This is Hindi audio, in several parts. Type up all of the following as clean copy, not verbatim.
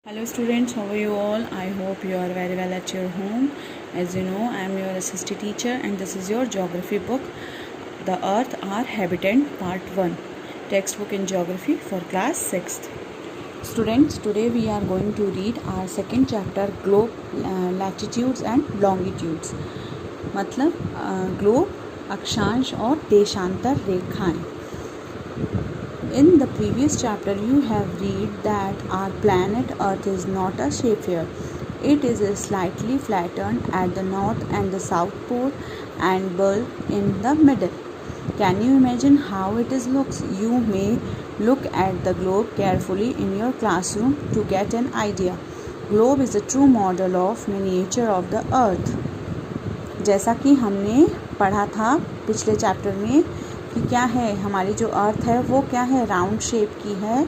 Hello students, how are you all? I hope you are very well at your home. As you know, I am your assistant teacher and this is your geography book, The Earth Our Habitat Part 1, textbook in geography for class 6th. Students, today we are going to read our second chapter, globe, latitudes and longitudes. मतलब ग्लोब, अक्षांश और देशांतर रेखाएं. In the previous chapter, you have read that our planet Earth is not a sphere. It is slightly flattened at the north and the south pole and bulb in the middle. Can you imagine how it looks? You may look at the globe carefully in your classroom to get an idea. Globe is a true model of miniature of the Earth. जैसा कि हमने पढ़ा था पिछले चैप्टर में कि क्या है, हमारी जो अर्थ है वो क्या है, राउंड शेप की है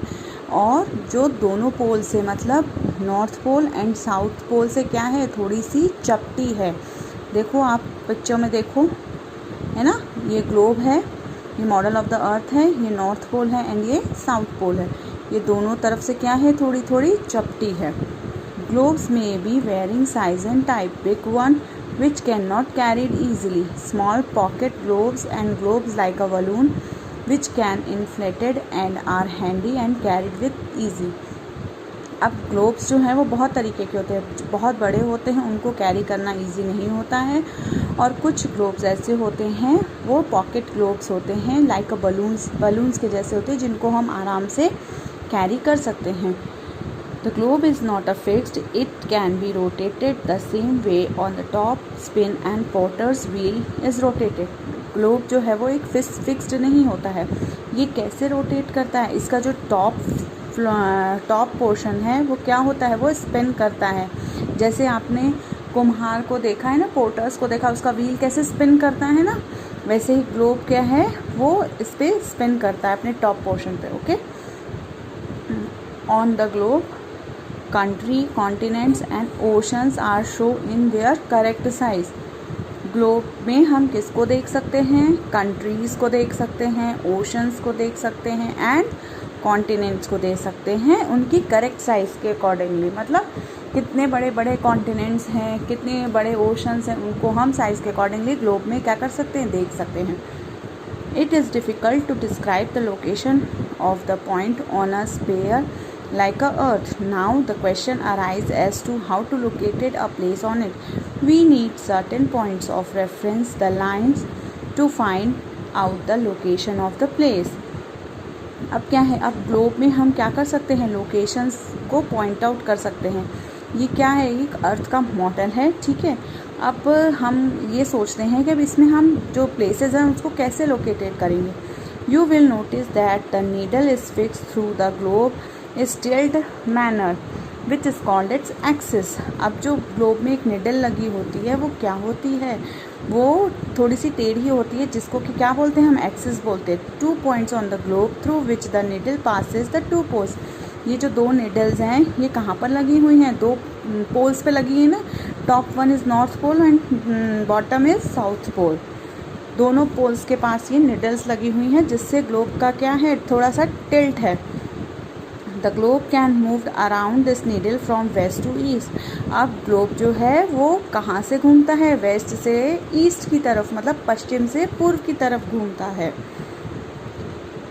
और जो दोनों पोल से मतलब north pole and south pole से क्या है, थोड़ी सी चपटी है. देखो आप पिक्चर में देखो, है ना, ये ग्लोब है, ये मॉडल ऑफ द अर्थ है, ये नॉर्थ पोल है एंड ये साउथ पोल है. ये दोनों तरफ से क्या है, थोड़ी थोड़ी चपटी है. ग्लोब्स में be varying size and type. Big one which cannot carried easily, small pocket globes and globes like a balloon which can inflated and are handy and carried with easy. अब ग्लोब्स जो हैं वो बहुत तरीके के होते हैं, बहुत बड़े होते हैं, उनको कैरी करना इजी नहीं होता है, और कुछ ग्लोब्स ऐसे होते हैं वो पॉकेट ग्लोब्स होते हैं, लाइक अ बलून्स के जैसे होते हैं जिनको हम आराम से कैरी कर सकते हैं. The globe is not a fixed, it can be rotated the same way on the top, spin and potter's wheel is rotated. Globe जो है वो एक फिक्स्ड नहीं होता है. ये कैसे रोटेट करता है, इसका जो टॉप पोर्शन है वो क्या होता है, वो स्पिन करता है. जैसे आपने कुम्हार को देखा है ना, पोटर्स को देखा, उसका व्हील कैसे स्पिन करता है ना, वैसे ही ग्लोब क्या है वो इस पर स्पिन करता है अपने टॉप पोर्शन पे. Okay, on the globe country, continents and oceans are shown in their correct size. Globe में हम किसको देख सकते हैं, कंट्रीज़ को देख सकते हैं, ओशंस को देख सकते हैं एंड कॉन्टिनेंट्स को देख सकते हैं उनकी करेक्ट साइज़ के अकॉर्डिंगली. मतलब कितने बड़े बड़े कॉन्टिनेंट्स हैं, कितने बड़े ओशंस हैं, उनको हम साइज़ के अकॉर्डिंगली ग्लोब में क्या कर सकते हैं, देख सकते हैं. It is difficult to describe the location of the point on a sphere like a earth. Now the question arises as to how to locate a place on it. We need certain points of reference, the lines, to find out the location of the place. अब क्या है, अब ग्लोब में हम क्या कर सकते हैं, लोकेशंस को पॉइंट आउट कर सकते हैं. ये क्या है, एक अर्थ का मॉडल है, ठीक है. अब हम ये सोचते हैं कि अब इसमें हम जो प्लेसेस हैं उसको कैसे लोकेटेड करेंगे. You will notice that the needle is fixed through the globe is tilted manner which is called its axis. अब जो ग्लोब में एक निडल लगी होती है वो क्या होती है, वो थोड़ी सी टेढ़ी होती है जिसको कि क्या बोलते हैं, हम एक्सिस बोलते हैं. 2 points on the globe through which the needle passes the 2 poles. ये जो दो निडल्स हैं ये कहाँ पर लगी हुई हैं, दो पोल्स पे लगी है ना. Top one is north pole and bottom is south pole. दोनों पोल्स के पास ये निडल्स लगी हुई हैं जिससे ग्लोब का क्या है, थोड़ा सा टिल्ट है. The globe can move around this needle from west to east. अब ग्लोब जो है वो कहाँ से घूमता है, वेस्ट से ईस्ट की तरफ, मतलब पश्चिम से पूर्व की तरफ घूमता है.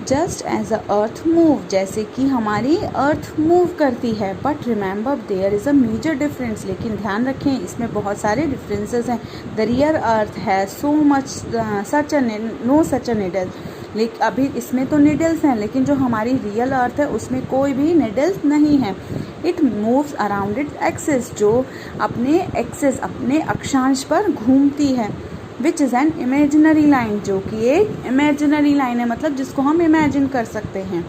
Just as a earth move, जैसे कि हमारी अर्थ मूव करती है. But remember there is a major difference, लेकिन ध्यान रखें इसमें बहुत सारे डिफरेंसेस हैं. द रियल अर्थ है so much such no such a needle. लेकिन अभी इसमें तो निडल्स हैं, लेकिन जो हमारी रियल अर्थ है उसमें कोई भी निडल्स नहीं है. It moves around it axis, जो अपने एक्सिस, अपने अक्षांश पर घूमती है. Which is an imaginary line, जो कि एक इमेजिनरी लाइन है, मतलब जिसको हम इमेजिन कर सकते हैं.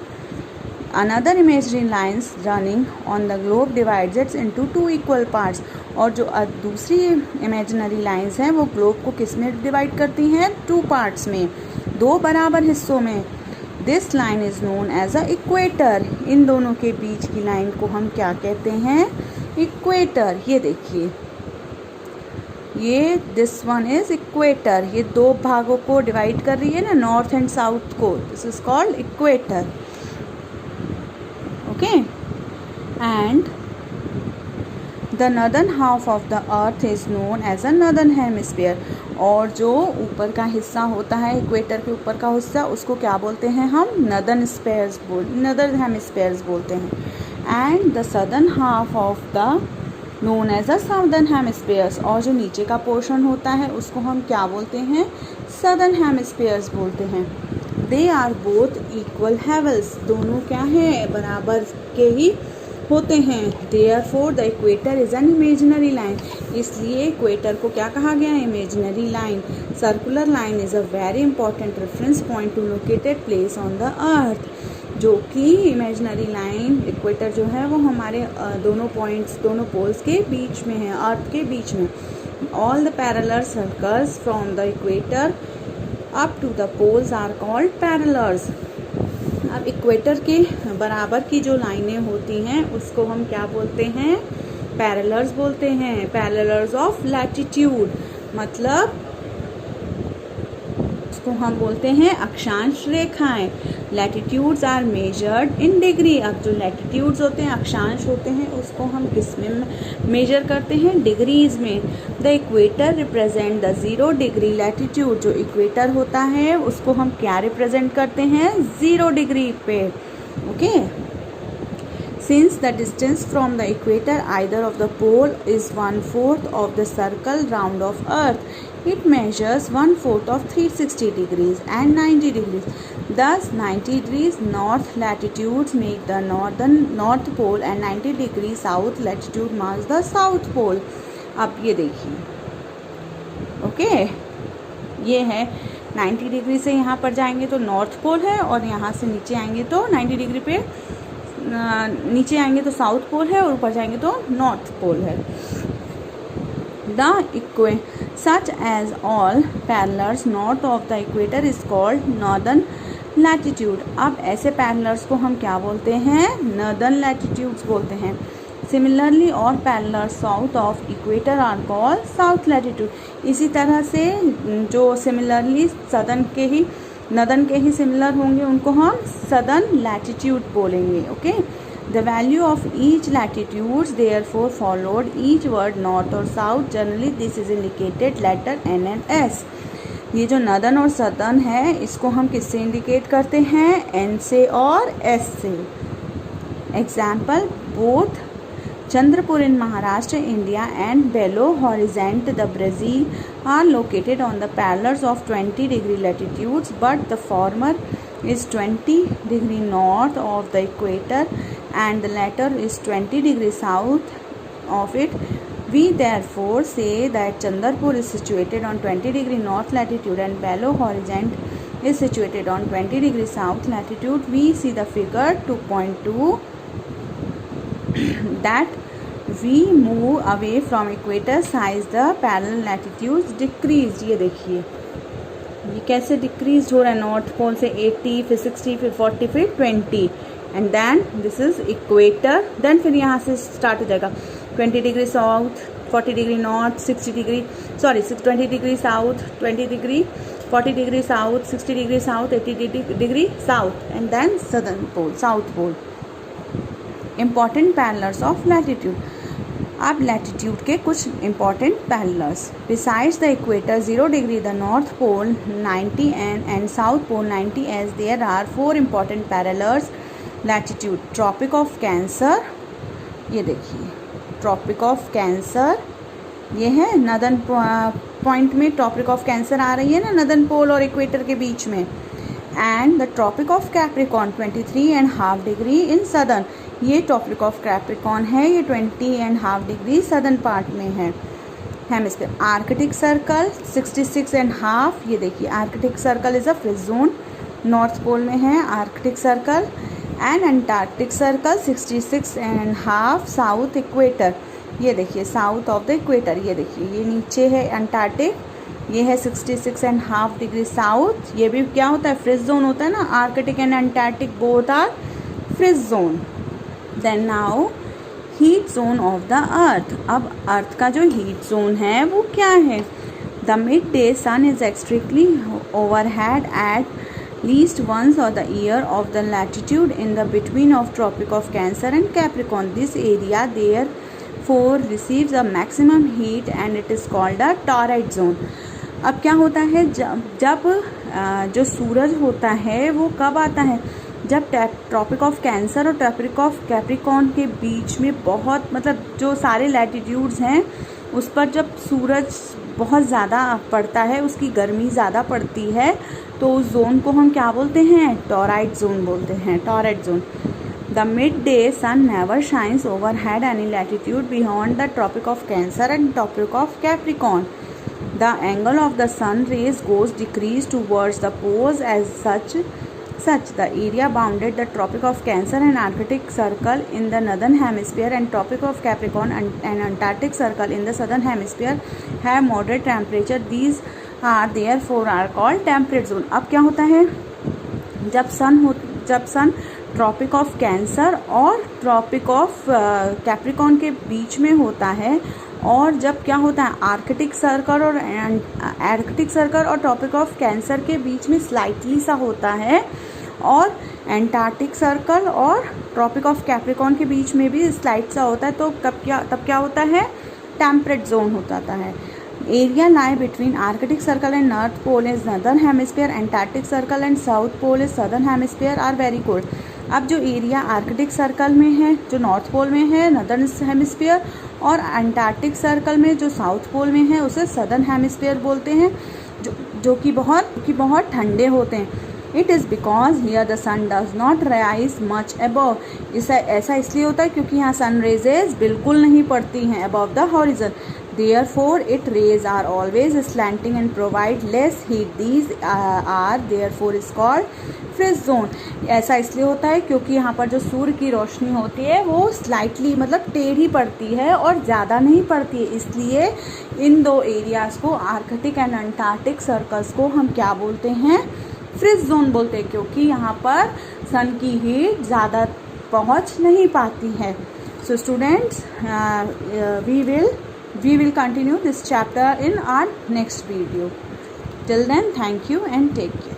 Another imaginary lines running on the globe divides it's into 2 equal parts. और जो दूसरी इमेजिनरी लाइन्स हैं वो ग्लोब को किस में डिवाइड करती हैं, 2 पार्ट्स में, 2 बराबर हिस्सों में. This line is known as a equator. इन दोनों के बीच की लाइन को हम क्या कहते हैं, इक्वेटर. ये देखिए, ये दिस वन इज इक्वेटर. ये 2 भागों को डिवाइड कर रही है ना, नॉर्थ एंड साउथ को. This is called equator. Okay, and the northern half of the earth is known as a northern hemisphere, और जो ऊपर का हिस्सा होता है इक्वेटर के ऊपर का हिस्सा उसको क्या बोलते हैं हम, नॉर्दर्न हेमिस्फीयर्स बोलते हैं। And the southern half of the known as a southern hemispheres, और जो नीचे का पोर्शन होता है उसको हम क्या बोलते हैं, सदर्न हेमिस्फीयर्स बोलते हैं। They are both equal halves, दोनों क्या हैं, बराबर के ही होते हैं। Therefore the equator is an imaginary line, इसलिए इक्वेटर को क्या कहा गया है, imaginary line. Circular line is a very important reference point to located place on the earth, जो कि इमेजिनरी लाइन इक्वेटर जो है वो हमारे दोनों पॉइंट्स, दोनों पोल्स के बीच में है, अर्थ के बीच में। All the parallel circles from the equator up to the poles are called parallels. अब इक्वेटर के बराबर की जो लाइनें होती हैं उसको हम क्या बोलते हैं, पैरेलल्स बोलते हैं। पैरेलल्स ऑफ लैटिट्यूड, मतलब उसको हम बोलते हैं अक्षांश रेखाएं। Latitudes are measured in degree, अब जो लैटिट्यूड्स होते हैं, अक्षांश होते हैं, उसको हम किस में मेजर करते हैं, डिग्रीज में। The equator represent the 0 degree latitude, जो इक्वेटर होता है उसको हम क्या रिप्रेजेंट करते हैं, 0 डिग्री पे। Okay, since the distance from the equator either of the pole is 1/4 of the circle round of earth, it measures 1/4 of 360 degrees and 90 degrees. Thus 90 degrees north latitudes make the north pole and 90 degree south latitude marks the south pole. अब ये देखिए, ओके, ये है 90 डिग्री से यहाँ पर जाएंगे तो नॉर्थ पोल है, और यहाँ से नीचे आएंगे तो 90 डिग्री पे नीचे आएंगे तो साउथ पोल है, और ऊपर जाएंगे तो नॉर्थ पोल है। The such as all parallels north of the equator is called northern latitude. अब ऐसे पैरेलल्स को हम क्या बोलते हैं, northern latitudes बोलते हैं। सिमिलरली और parallels south of equator are called south latitude. इसी तरह से जो सिमिलरली नदन के ही सिमिलर होंगे उनको हम सदर्न लैटिट्यूड बोलेंगे। Okay, the value of each latitudes therefore followed each word north और south, generally this is indicated letter N and S. ये जो नदन और सदर्न है इसको हम किससे इंडिकेट करते हैं, एन से और एस से। Example, both Chandrapur in Maharashtra, India and Belo Horizonte, the Brazil, are located on the parallels of 20 degree latitudes, but the former is 20 degree north of the equator and the latter is 20 degree south of it. We therefore say that Chandrapur is situated on 20 degree north latitude and Belo Horizonte is situated on 20 degree south latitude. We see the figure 2.2 that we move away from equator size the parallel latitudes decrease। ये देखिए ये कैसे डिक्रीज हो रहा है, नॉर्थ पोल से 80, फिर 60, फिर 40, फिर 20, and then this is equator. देन फिर यहाँ से स्टार्ट हो जाएगा 20 degree south, 40 degree north, 20 degree south, 20 degree, 40 degree south, 60 degree south, 80 degree south, and then southern pole, south pole. Important parallels of latitude. अब लैटिट्यूड के कुछ important parallels, besides the equator 0 degree, the north pole 90 and south pole 90 as there are 4 important parallels latitude. Tropic of cancer, ये देखिए ट्रॉपिक ऑफ कैंसर, ये है नदर्न पॉइंट में ट्रॉपिक ऑफ कैंसर आ रही है ना, नदर्न पोल और इक्वेटर के बीच में। And the tropic of capricorn 23.5 degree in southern, ये ट्रॉपिक ऑफ कैप्रिकॉर्न है, ये 20.5 डिग्री सदर्न पार्ट में है हेमिस्फीयर। आर्कटिक सर्कल 66.5, ये देखिए arctic circle is a freeze zone, north pole में है arctic circle. And antarctic circle 66.5 south equator, ये देखिए साउथ ऑफ द इक्वेटर, ये देखिए ये नीचे है अंटार्कटिक, ये है 66.5 डिग्री साउथ। ये भी क्या होता है, फ्रीज जोन होता है ना, arctic and antarctic both are freeze zone. Then now heat zone of the earth. अब अर्थ का जो हीट जोन है वो क्या है, the midday sun is extremely overhead at least once or the year of the latitude in the between of tropic of cancer and capricorn. This area there 4 receives a maximum heat and it is called a torrid zone. अब क्या होता है, जब जो सूरज होता है वो कब आता है, जब ट्रॉपिक ऑफ कैंसर और ट्रॉपिक ऑफ कैप्रिकॉर्न के बीच में बहुत, मतलब जो सारे लैटिट्यूड्स हैं उस पर जब सूरज बहुत ज़्यादा पड़ता है, उसकी गर्मी ज़्यादा पड़ती है, तो उस जोन को हम क्या बोलते हैं, टॉराइड जोन बोलते हैं, torrid zone. The midday sun never shines overhead any latitude beyond the Tropic of Cancer and Tropic of Capricorn. The angle of the sun rays goes decreased towards the poles as such the area bounded the Tropic of Cancer and Arctic Circle in the northern hemisphere and Tropic of Capricorn and Antarctic Circle in the southern hemisphere have moderate temperature. These are therefore are called temperate zone. अब क्या होता है, जब सन ट्रॉपिक ऑफ कैंसर और ट्रॉपिक ऑफ कैप्रिकॉर्न के बीच में होता है, और जब क्या होता है, आर्कटिक सर्कल और ट्रॉपिक ऑफ कैंसर के बीच में स्लाइटली सा होता है, और एंटार्क्टिक सर्कल और ट्रॉपिक ऑफ कैप्रिकॉर्न के बीच में भी स्लाइट सा होता है, तो तब क्या होता है, टेम्परेट जोन होता है. Area lie between arctic circle and north pole is northern hemisphere, antarctic circle and south pole is southern hemisphere are very cold. अब जो एरिया आर्कटिक सर्कल में है, जो नॉर्थ पोल में है, नॉर्दर्न हेमिस्फीयर, और अंटार्कटिक सर्कल में जो साउथ पोल में है उसे सदर्न हेमिस्फीयर बोलते हैं, जो कि बहुत ठंडे होते हैं. It is because here the sun does not rise much above. ऐसा इसलिए होता है क्योंकि यहाँ सन रेजेज बिल्कुल नहीं पड़ती हैं above the horizon. Therefore, its rays are always slanting and provide less heat. These are therefore is called freeze zone. ऐसा इसलिए होता है क्योंकि यहाँ पर जो सूर्य की रोशनी होती है वो स्लाइटली, मतलब टेढ़ी पड़ती है और ज़्यादा नहीं पड़ती है. इसलिए इन दो एरियाज़ को, आर्कटिक एंड अंटार्कटिक सर्कल्स को हम क्या बोलते हैं, फ्रीज जोन बोलते हैं, क्योंकि यहाँ पर सन की हीट ज़्यादा पहुँच नहीं पाती है. So students, we will continue this chapter in our next video. Till then, thank you and take care.